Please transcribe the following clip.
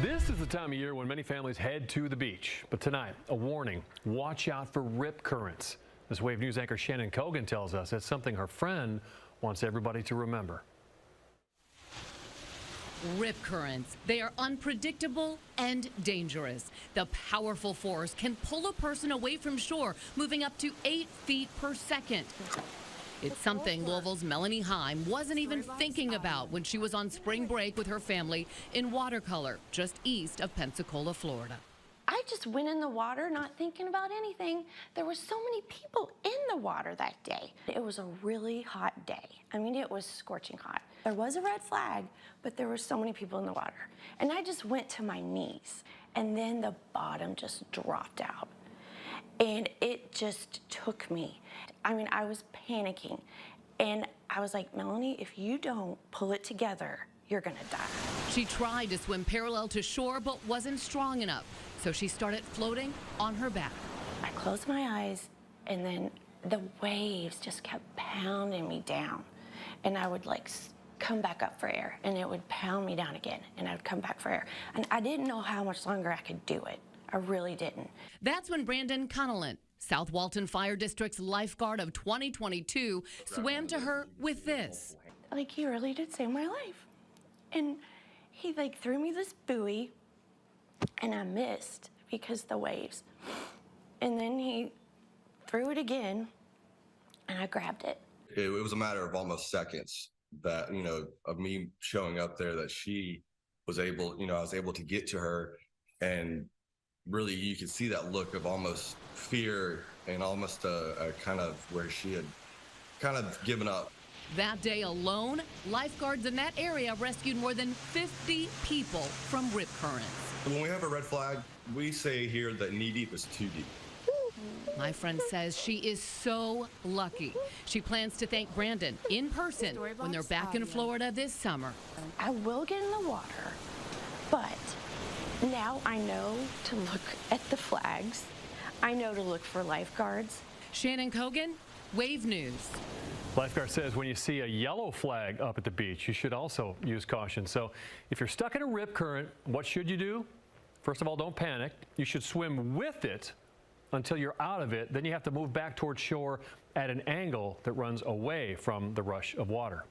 This is the time of year when many families head to the beach. But tonight, a warning: watch out for rip currents. As Wave News anchor Shannon Cogan tells us, it's something her friend wants everybody to remember. Rip currents. They are unpredictable and dangerous. The powerful force can pull a person away from shore, moving up to 8 feet per second. It's something Louisville's Melanie Heim wasn't even thinking about when she was on spring break with her family in Watercolor, just east of Pensacola, Florida. I just went in the water not thinking about anything. There were so many people in the water that day. It was a really hot day. I mean, it was scorching hot. There was a red flag, but there were so many people in the water. And I just went to my knees, and then the bottom just dropped out. And it just took me. I mean, I was panicking. And I was like, Melanie, if you don't pull it together, you're gonna die. She tried to swim parallel to shore, but wasn't strong enough. So she started floating on her back. I closed my eyes, and then the waves just kept pounding me down. And I would like come back up for air, and it would pound me down again, and I would come back for air. And I didn't know how much longer I could do it. I really didn't. That's when Brandon Connellan, South Walton Fire District's lifeguard of 2022, swam to her with this. Like, he really did save my life. And he like threw me this buoy, and I missed because the waves. And then he threw it again, and I grabbed it. It was a matter of almost seconds that, of me showing up there, that she was able, I was able to get to her, and really you could see that look of almost fear and almost a kind of where she had kind of given up. That day alone, lifeguards in that area rescued more than 50 people from rip currents. When we have a red flag, we say here that knee deep is too deep. My friend says she is so lucky. She plans to thank Brandon in person when they're back in Florida this summer. I will get in the water, but now I know to look at the flags. I know to look for lifeguards. Shannon Cogan, Wave News. Lifeguard says when you see a yellow flag up at the beach, you should also use caution. So if you're stuck in a rip current, what should you do? First of all, don't panic. You should swim with it until you're out of it. Then you have to move back towards shore at an angle that runs away from the rush of water.